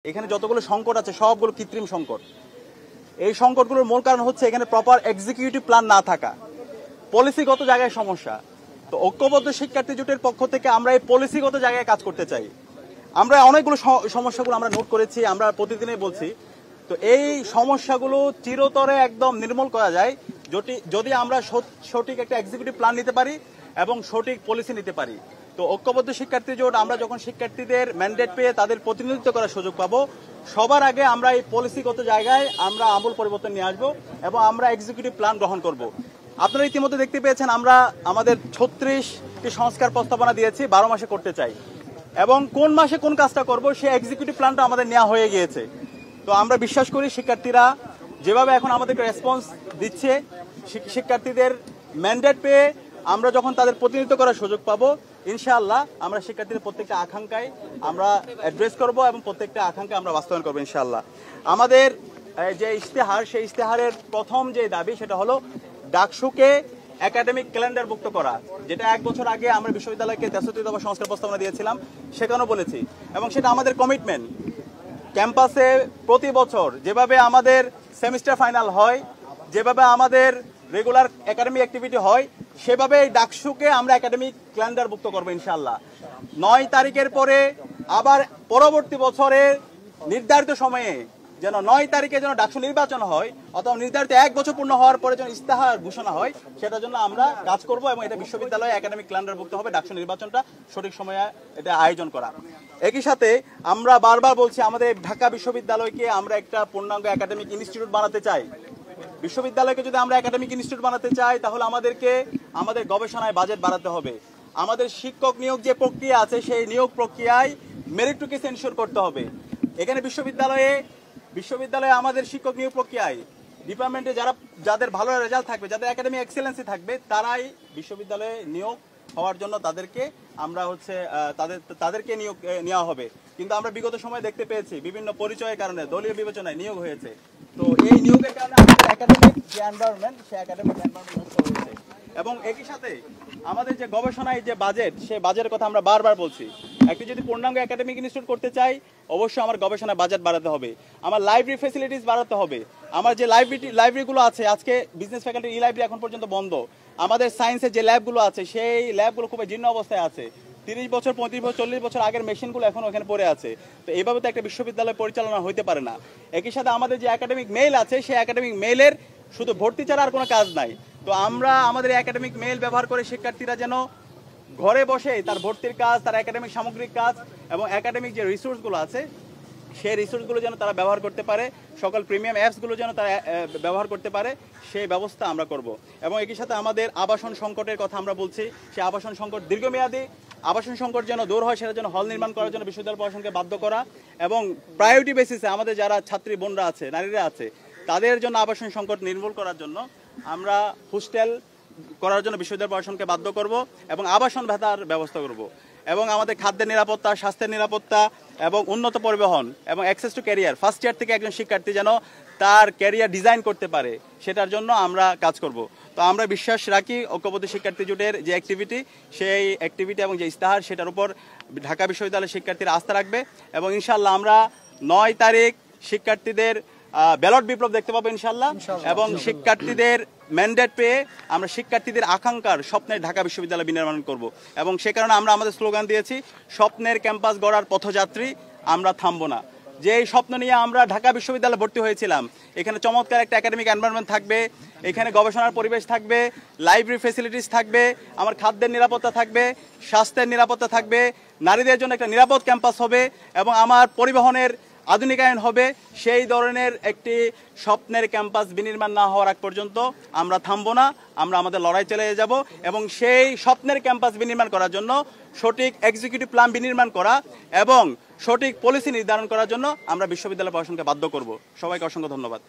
এখানে যতগুলো সংকট আছে সবগুলো কৃত্রিম সংকট। এই সংকটগুলোর মূল কারণ হচ্ছে এখানে প্রপার এক্সিকিউটিভ প্ল্যান না থাকা, পলিসিগত জায়গায় সমস্যা। তো ঐক্যবদ্ধ শিক্ষার্থী জোটের পক্ষ থেকে আমরা এই পলিসিগত জায়গায় কাজ করতে চাই। আমরা অনেকগুলো সমস্যাগুলো আমরা নোট করেছি, আমরা প্রতিদিনই বলছি। তো এই সমস্যাগুলো চিরতরে একদম নির্মূল করা যায় যদি আমরা সঠিক একটা এক্সিকিউটিভ প্ল্যান নিতে পারি এবং সঠিক পলিসি নিতে পারি। তো ঐক্যবদ্ধ শিক্ষার্থী জোট আমরা যখন শিক্ষার্থীদের ম্যান্ডেট পেয়ে তাদের প্রতিনিধিত্ব করার সুযোগ পাবো, সবার আগে আমরা এই পলিসিগত জায়গায় আমরা আমূল পরিবর্তন নিয়ে আসবো এবং আমরা এক্সিকিউটিভ প্ল্যান গ্রহণ করব। আপনারা ইতিমধ্যে দেখতে পেয়েছেন আমরা আমাদের 36টি সংস্কার প্রস্তাবনা দিয়েছি, 12 মাসে করতে চাই এবং কোন মাসে কোন কাজটা করব সেই এক্সিকিউটিভ প্ল্যানটা আমাদের নেওয়া হয়ে গিয়েছে। তো আমরা বিশ্বাস করি শিক্ষার্থীরা যেভাবে এখন আমাদেরকে রেসপন্স দিচ্ছে, শিক্ষার্থীদের ম্যান্ডেট পেয়ে আমরা যখন তাদের প্রতিনিধিত্ব করার সুযোগ পাবো, ইনশাআল্লাহ আমরা শিক্ষার্থীদের প্রত্যেকটা আকাঙ্ক্ষায় আমরা অ্যাড্রেস করব এবং প্রত্যেকটা আকাঙ্ক্ষা আমরা বাস্তবায়ন করবো ইনশাআল্লাহ। আমাদের যে ইশতেহার, সেই ইশতেহারের প্রথম যে দাবি সেটা হলো ডাকসুকে একাডেমিক ক্যালেন্ডারভুক্ত করা, যেটা 1 বছর আগে আমরা বিশ্ববিদ্যালয়কে 63 দফা সংস্কার প্রস্তাবনা দিয়েছিলাম, সেখানেও বলেছি এবং সেটা আমাদের কমিটমেন্ট। ক্যাম্পাসে প্রতি বছর যেভাবে আমাদের সেমিস্টার ফাইনাল হয়, যেভাবে আমাদের রেগুলার একাডেমিক অ্যাক্টিভিটি হয়, সেভাবে ডাকসুকে আমরা একাডেমিক ক্যালেন্ডারভুক্ত করবো ইনশাআল্লাহ। 9 তারিখের পরে আবার পরবর্তী বছরে নির্ধারিত সময়ে যেন 9 তারিখে যেন ডাকসু নির্বাচন হয়, অথবা নির্ধারিত 1 বছর পূর্ণ হওয়ার পরে যেন ইস্তেহার ঘোষণা হয়, সেটার জন্য আমরা কাজ করব এবং এটা বিশ্ববিদ্যালয়ে একাডেমিক ক্যালেন্ডারভুক্ত হবে ডাকসু নির্বাচনটা সঠিক সময়ে এটা আয়োজন করা। একই সাথে আমরা বারবার বলছি আমাদের ঢাকা বিশ্ববিদ্যালয়কে আমরা একটা পূর্ণাঙ্গ একাডেমিক ইনস্টিটিউট বানাতে চাই। বিশ্ববিদ্যালয়কে যদি আমরা একাডেমিক ইনস্টিটিউট বানাতে চাই তাহলে আমাদেরকে আমাদের গবেষণায় বাজেট বাড়াতে হবে। আমাদের শিক্ষক নিয়োগ যে প্রক্রিয়া আছে সেই নিয়োগ প্রক্রিয়ায় মেরিটোরিটি এনশিওর করতে হবে। এখানে বিশ্ববিদ্যালয়ে আমাদের শিক্ষক নিয়োগ প্রক্রিয়ায় ডিপার্টমেন্টে যাদের ভালো রেজাল্ট থাকবে, যাদের একাডেমিক এক্সেলেন্সি থাকবে, তারাই বিশ্ববিদ্যালয়ে নিয়োগ হওয়ার জন্য তাদেরকে আমরা তাদেরকে নিয়োগ নেওয়া হবে। কিন্তু আমরা বিগত সময়ে দেখতে পেয়েছি বিভিন্ন পরিচয়ের কারণে দলীয় বিবেচনায় নিয়োগ হয়েছে। তো এই নিয়োগের কারণে আমাদের একাডেমিক যে এনভায়রনমেন্ট, সেই একাডেমিক এনভায়রনমেন্ট নষ্ট হয়েছে। এবং একই সাথে আমাদের যে গবেষণায় যে বাজেট, সেই বাজেটের কথা আমরা বারবার বলছি। একটি যদি পূর্ণাঙ্গ একাডেমিক ইনস্টিটিউট করতে চাই, অবশ্যই আমার গবেষণায় বাজেট বাড়াতে হবে, আমার লাইব্রেরি ফ্যাসিলিটিস বাড়াতে হবে। আমার যে লাইব্রেরিগুলো আছে, আজকে বিজনেস ফ্যাকাল্টি ই লাইব্রেরি এখন পর্যন্ত বন্ধ। আমাদের সায়েন্সের যে ল্যাবগুলো আছে সেই ল্যাবগুলো খুবই জীর্ণ অবস্থায় আছে। 30 বছর, 35 বছর, 40 বছর আগের মেশিনগুলো এখন ওখানে পড়ে আছে। তো এইভাবে তো একটা বিশ্ববিদ্যালয় পরিচালনা হইতে পারে না। একই সাথে আমাদের যে একাডেমিক মেইল আছে, সেই একাডেমিক মেইলের শুধু ভর্তি ছাড়া আর কোনো কাজ নাই। তো আমরা আমাদের একাডেমিক মেইল ব্যবহার করে শিক্ষার্থীরা যেন ঘরে বসে তার ভর্তির কাজ, তার একাডেমিক সামগ্রিক কাজ এবং একাডেমিক যে রিসোর্সগুলো আছে সেই রিসোর্সগুলো যেন তারা ব্যবহার করতে পারে, সকল প্রিমিয়াম অ্যাপসগুলো যেন তারা ব্যবহার করতে পারে, সেই ব্যবস্থা আমরা করব। এবং একই সাথে আমাদের আবাসন সংকটের কথা আমরা বলছি, সেই আবাসন সংকট দীর্ঘমেয়াদী আবাসন সংকট যেন দূর হয়, সেটার জন্য হল নির্মাণ করার জন্য বিশ্ববিদ্যালয় প্রশাসনকে বাধ্য করা এবং প্রায়োরিটি বেসিসে আমাদের যারা ছাত্রী বোনরা আছে, নারীরা আছে, তাদের জন্য আবাসন সংকট নির্মূল করার জন্য আমরা হোস্টেল করার জন্য বিশ্ববিদ্যালয় প্রশাসনকে বাধ্য করব এবং আবাসন ভাতার ব্যবস্থা করব এবং আমাদের খাদ্যের নিরাপত্তা, স্বাস্থ্যের নিরাপত্তা এবং উন্নত পরিবহন এবং access to career, first year থেকে একজন শিক্ষার্থী যেন তার ক্যারিয়ার ডিজাইন করতে পারে, সেটার জন্য আমরা কাজ করব। তো আমরা বিশ্বাস রাখি ঐক্যবদ্ধ শিক্ষার্থী জোটের যে অ্যাক্টিভিটি, সেই অ্যাক্টিভিটি এবং যে ইস্তেহার, সেটার উপর ঢাকা বিশ্ববিদ্যালয়ের শিক্ষার্থীরা আস্থা রাখবে এবং ইনশাআল্লাহ আমরা 9 তারিখ শিক্ষার্থীদের ব্যালট বিপ্লব দেখতে পাবো ইনশাআল্লাহ। এবং শিক্ষার্থীদের ম্যান্ডেট পেয়ে আমরা শিক্ষার্থীদের আকাঙ্ক্ষার স্বপ্নের ঢাকা বিশ্ববিদ্যালয় বিনির্মাণ করব এবং সে কারণে আমরা আমাদের স্লোগান দিয়েছি, স্বপ্নের ক্যাম্পাস গড়ার পথযাত্রী, আমরা থামবো না। যে এই স্বপ্ন নিয়ে আমরা ঢাকা বিশ্ববিদ্যালয়ে ভর্তি হয়েছিলাম, এখানে চমৎকার একটা একাডেমিক এনভায়রনমেন্ট থাকবে, এখানে গবেষণার পরিবেশ থাকবে, লাইব্রেরি ফ্যাসিলিটিস থাকবে, আমার খাদ্যের নিরাপত্তা থাকবে, স্বাস্থ্যের নিরাপত্তা থাকবে, নারীদের জন্য একটা নিরাপদ ক্যাম্পাস হবে এবং আমার পরিবহনের আধুনিকায়ন হবে। সেই ধরনের একটি স্বপ্নের ক্যাম্পাস বিনির্মাণ না হওয়ার আগ পর্যন্ত আমরা থামবো না, আমরা আমাদের লড়াই চালিয়ে যাব এবং সেই স্বপ্নের ক্যাম্পাস বিনির্মাণ করার জন্য সঠিক এক্সিকিউটিভ প্ল্যান বিনির্মাণ করা এবং সঠিক পলিসি নির্ধারণ করার জন্য আমরা বিশ্ববিদ্যালয় প্রশাসনকে বাধ্য করব। সবাইকে অসংখ্য ধন্যবাদ।